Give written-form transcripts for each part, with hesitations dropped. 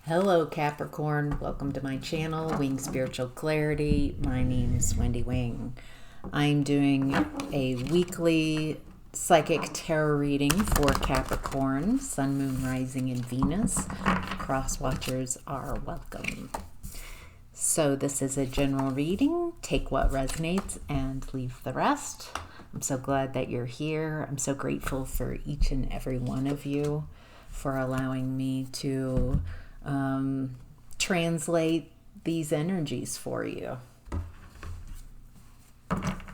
Hello Capricorn, welcome to my channel, Wing Spiritual Clarity. My name's Wendy Wing. I'm doing a weekly psychic tarot reading for Capricorn, Sun, Moon, Rising, and Venus. Cross watchers are welcome. So this is a general reading. Take what resonates and leave the rest. I'm so glad that you're here. I'm so grateful for each and every one of you for allowing me to translate these energies for you.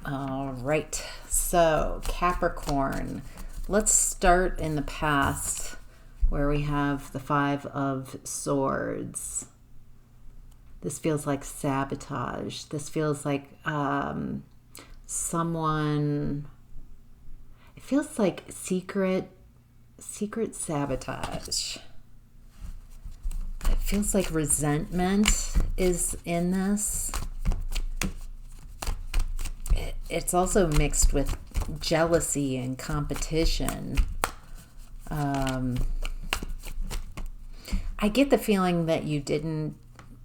All right, so Capricorn, let's start in the past where we have the Five of Swords. This feels like sabotage. This feels like someone, it feels like secret sabotage. It feels like resentment is in this. It's also mixed with jealousy and competition. I get the feeling that you didn't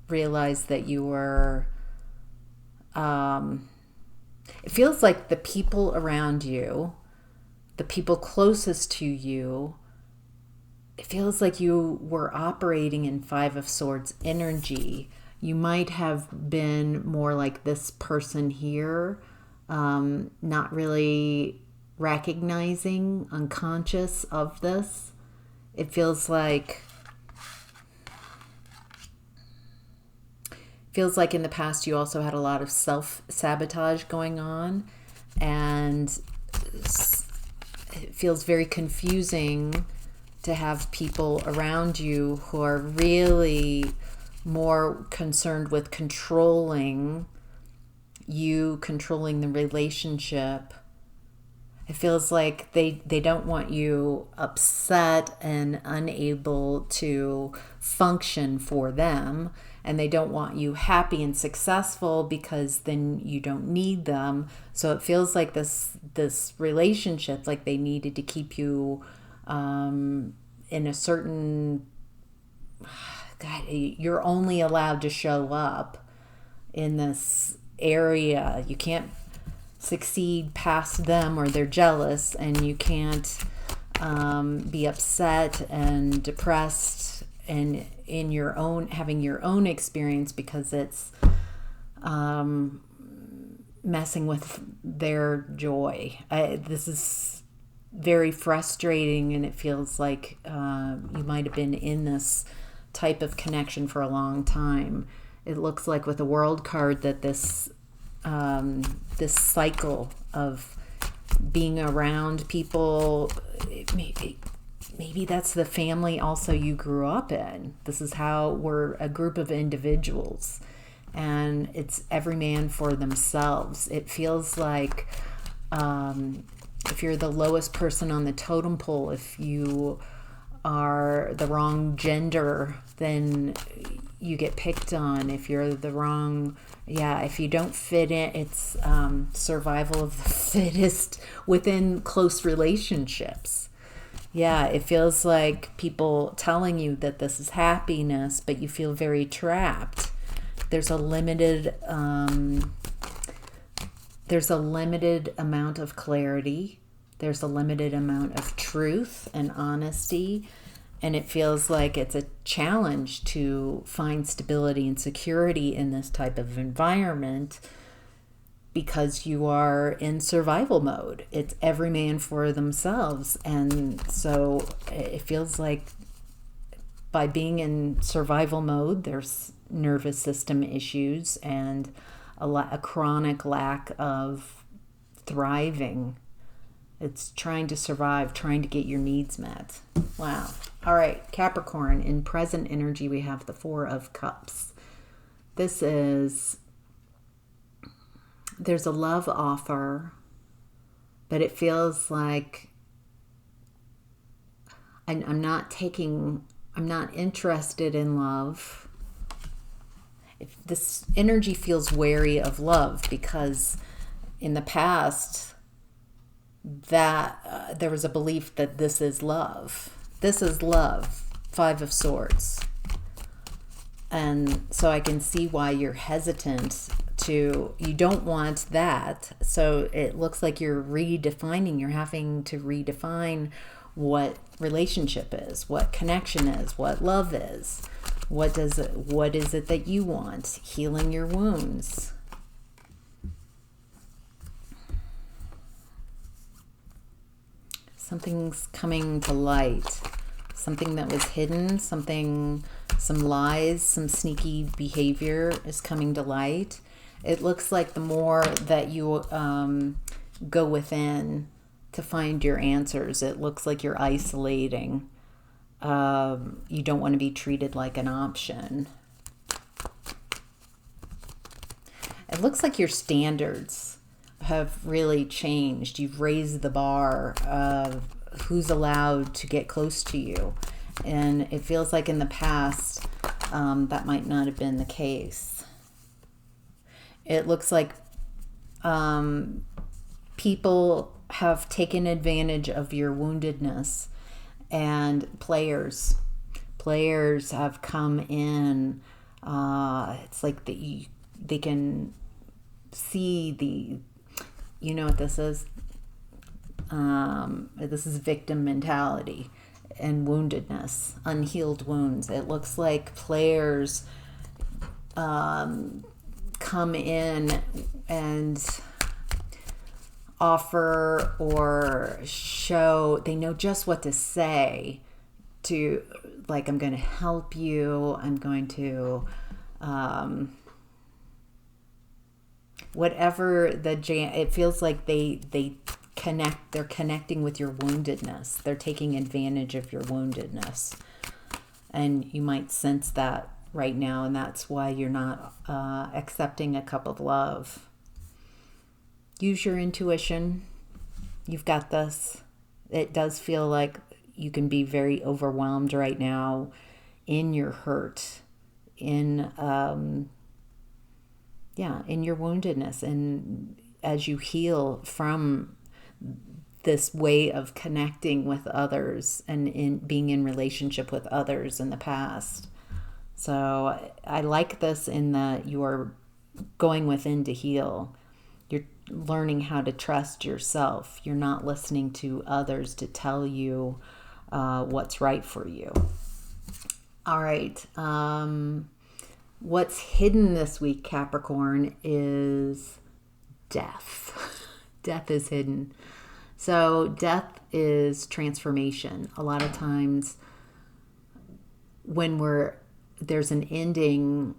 realize that you were... it feels like the people around you, the people closest to you, it feels like you were operating in Five of Swords energy. You might have been more like this person here, not really recognizing, unconscious of this. It feels like in the past you also had a lot of self-sabotage going on, and it feels very confusing to have people around you who are really more concerned with controlling you, controlling the relationship. It feels like they don't want you upset and unable to function for them, and they don't want you happy and successful because then you don't need them. So it feels like this relationship, like they needed to keep you in a certain... God, you're only allowed to show up in this area. You can't succeed past them, or they're jealous, and you can't be upset and depressed and in your own, having your own experience, because it's messing with their joy. This is very frustrating, and it feels like you might have been in this type of connection for a long time. It looks like with the World card that this cycle of being around people, maybe that's the family also you grew up in. This is how we're a group of individuals, and it's every man for themselves. It feels like if you're the lowest person on the totem pole, if you are the wrong gender, then you get picked on. If you're the wrong, if you don't fit in, it's survival of the fittest within close relationships. Yeah, it feels like people telling you that this is happiness, but you feel very trapped. There's a limited amount of clarity. There's a limited amount of truth and honesty, and it feels like it's a challenge to find stability and security in this type of environment because you are in survival mode. It's every man for themselves, and so it feels like by being in survival mode, there's nervous system issues and a chronic lack of thriving. It's trying to survive, trying to get your needs met. Wow. All right, Capricorn, in present energy, we have the Four of Cups. There's a love offer, but it feels like I'm not interested in love. This energy feels wary of love because in the past, that there was a belief that this is love. This is love. Five of Swords. And so I can see why you're hesitant you don't want that. So it looks like you're having to redefine what relationship is, what connection is, what love is. What is it that you want? Healing your wounds. Something's coming to light. Something that was hidden, some lies, some sneaky behavior is coming to light. It looks like the more that you go within to find your answers, it looks like you're isolating. You don't want to be treated like an option. It looks like your standards have really changed. You've raised the bar of who's allowed to get close to you. And it feels like in the past, that might not have been the case. It looks like people have taken advantage of your woundedness, and players have come in. It's like they can see you know what this is? This is victim mentality and woundedness, unhealed wounds. It looks like players come in and offer or show, they know just what to say to, like, I'm going to help you, I'm going to whatever it feels like they're connecting with your woundedness. They're taking advantage of your woundedness. And you might sense that right now, and that's why you're not accepting a cup of love. Use your intuition. You've got this. It does feel like you can be very overwhelmed right now in your hurt, in your woundedness, and as you heal from this way of connecting with others and in being in relationship with others in the past. So I like this in that you're going within to heal. You're learning how to trust yourself. You're not listening to others to tell you what's right for you. All right. What's hidden this week, Capricorn, is death. Death is hidden. So death is transformation. A lot of times when there's an ending,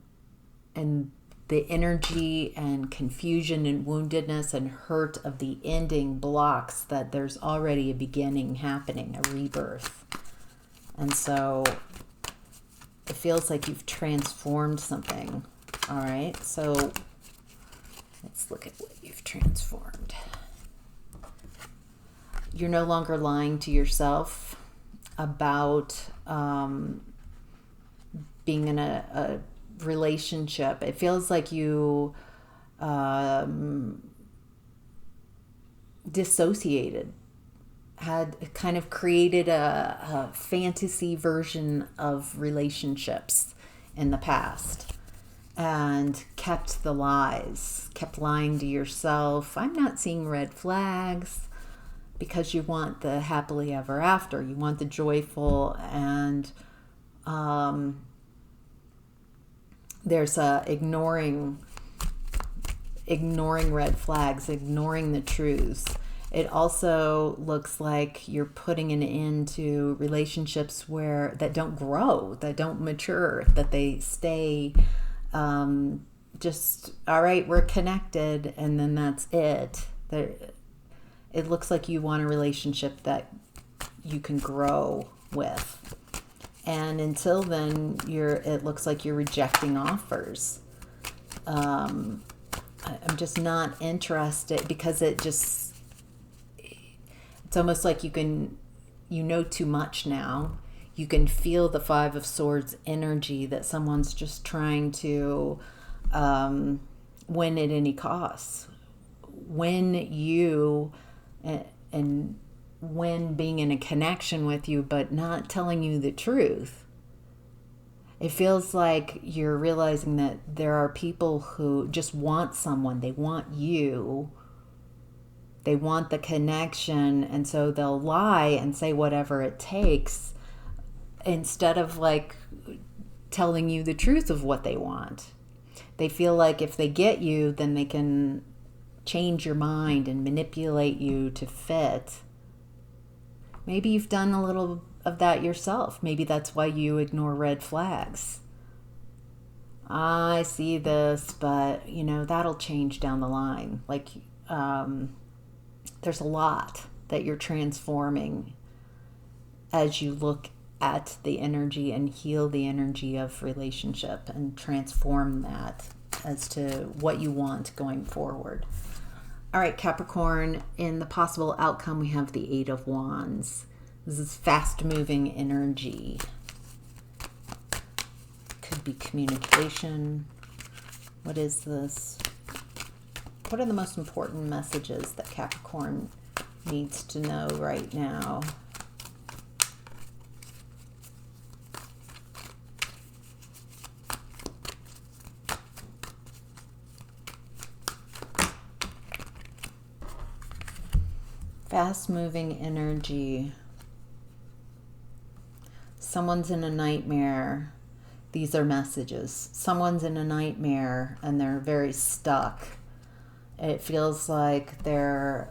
and the energy and confusion and woundedness and hurt of the ending blocks that there's already a beginning happening, a rebirth. And so it feels like you've transformed something. All right, so let's look at what you've transformed. You're no longer lying to yourself about being in a relationship. It feels like you dissociated, had kind of created a fantasy version of relationships in the past and kept the lies, kept lying to yourself. I'm not seeing red flags, because you want the happily ever after. You want the joyful, and there's ignoring red flags, ignoring the truths. It also looks like you're putting an end to relationships that don't grow, that don't mature, that they stay just, all right, we're connected, and then that's it. It looks like you want a relationship that you can grow with. And until then, it looks like you're rejecting offers. I'm just not interested, because it's almost like you know too much now. You can feel the Five of Swords energy, that someone's just trying to win at any cost. And when being in a connection with you, but not telling you the truth. It feels like you're realizing that there are people who just want someone. They want you. They want the connection. And so they'll lie and say whatever it takes instead of like telling you the truth of what they want. They feel like if they get you, then they can change your mind and manipulate you to fit. Maybe you've done a little of that yourself. Maybe that's why you ignore red flags. I see this, but that'll change down the line. Like, there's a lot that you're transforming as you look at the energy and heal the energy of relationship and transform that as to what you want going forward. All right, Capricorn, in the possible outcome, we have the Eight of Wands. This is fast-moving energy. Could be communication. What is this? What are the most important messages that Capricorn needs to know right now? Fast-moving energy. Someone's in a nightmare. These are messages. Someone's in a nightmare and they're very stuck. It feels like they're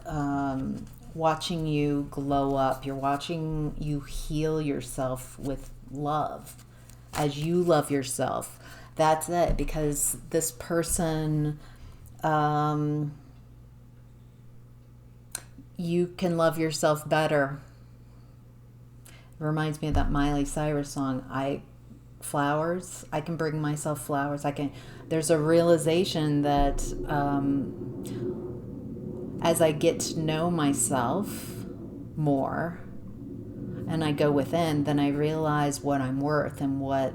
watching you glow up. You're watching you heal yourself with love as you love yourself. That's it, because this person, you can love yourself better. It reminds me of that Miley Cyrus song, Flowers. I can bring myself flowers. There's a realization that as I get to know myself more and I go within, then I realize what I'm worth and what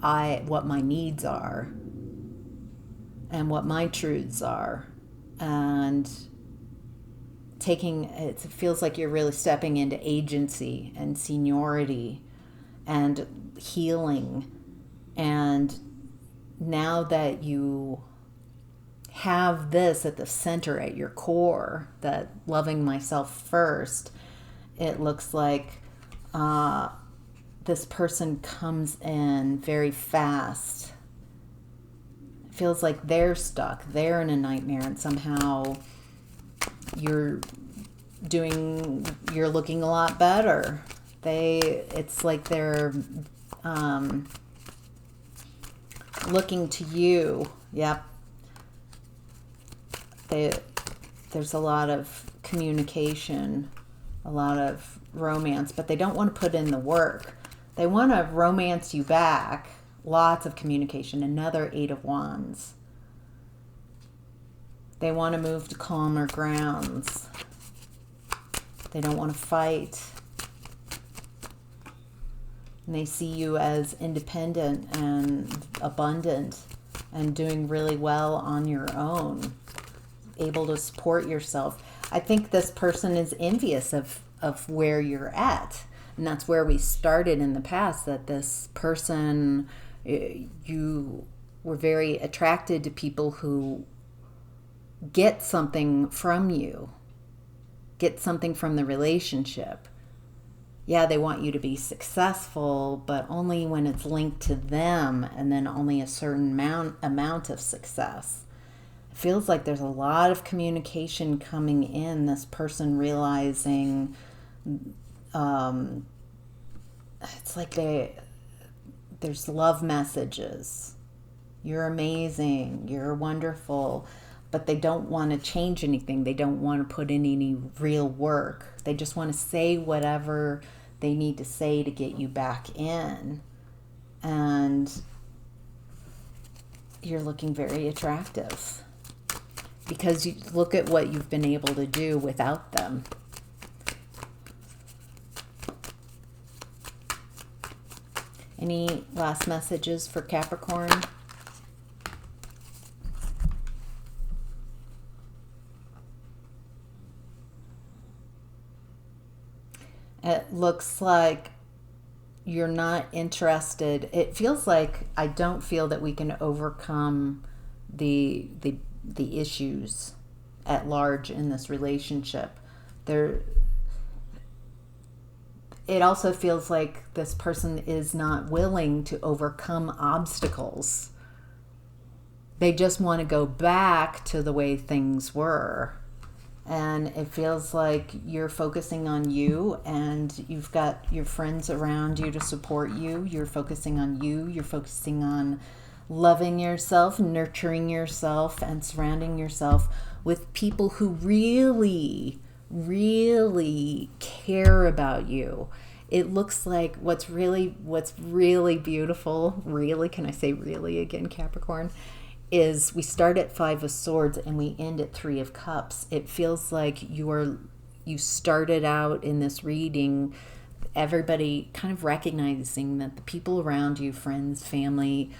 my needs are and what my truths are. And it feels like you're really stepping into agency and seniority and healing. And now that you have this at the center, at your core, that loving myself first, it looks like this person comes in very fast. It feels like they're stuck. They're in a nightmare, and somehow you're looking a lot better. It's like they're looking to you. Yep. There's a lot of communication, a lot of romance, but they don't want to put in the work. They want to romance you back. Lots of communication. Another Eight of Wands. They want to move to calmer grounds. They don't want to fight. And they see you as independent and abundant and doing really well on your own, able to support yourself. I think this person is envious of where you're at. And that's where we started in the past, that this person, you were very attracted to people who get something from you, get something from the relationship. Yeah, they want you to be successful, but only when it's linked to them, and then only a certain amount of success. It feels like there's a lot of communication coming in, this person realizing it's like there's love messages. You're amazing, you're wonderful, but they don't want to change anything. They don't want to put in any real work. They just want to say whatever they need to say to get you back in. And you're looking very attractive because you look at what you've been able to do without them. Any last messages for Capricorn? It looks like you're not interested. It feels like I don't feel that we can overcome the issues at large in this relationship. There, it also feels like this person is not willing to overcome obstacles. They just want to go back to the way things were. And it feels like you're focusing on you, and you've got your friends around you to support you. You're focusing on you. You're focusing on loving yourself, nurturing yourself, and surrounding yourself with people who really, really care about you. It looks like what's really beautiful, really, can I say really again, Capricorn, is we start at Five of Swords and we end at Three of Cups. It feels like you started out in this reading, everybody kind of recognizing that the people around you, friends, family,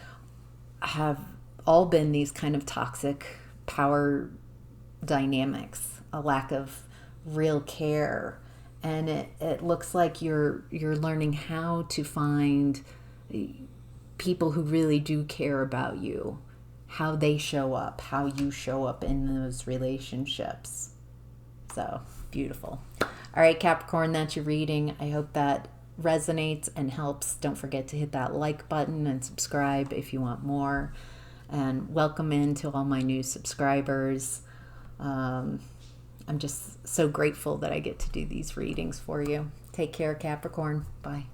have all been these kind of toxic power dynamics, a lack of real care. And it looks like you're learning how to find people who really do care about you, how they show up, how you show up in those relationships. So beautiful. All right, Capricorn, that's your reading. I hope that resonates and helps. Don't forget to hit that like button and subscribe if you want more. And welcome into all my new subscribers. I'm just so grateful that I get to do these readings for you. Take care, Capricorn. Bye.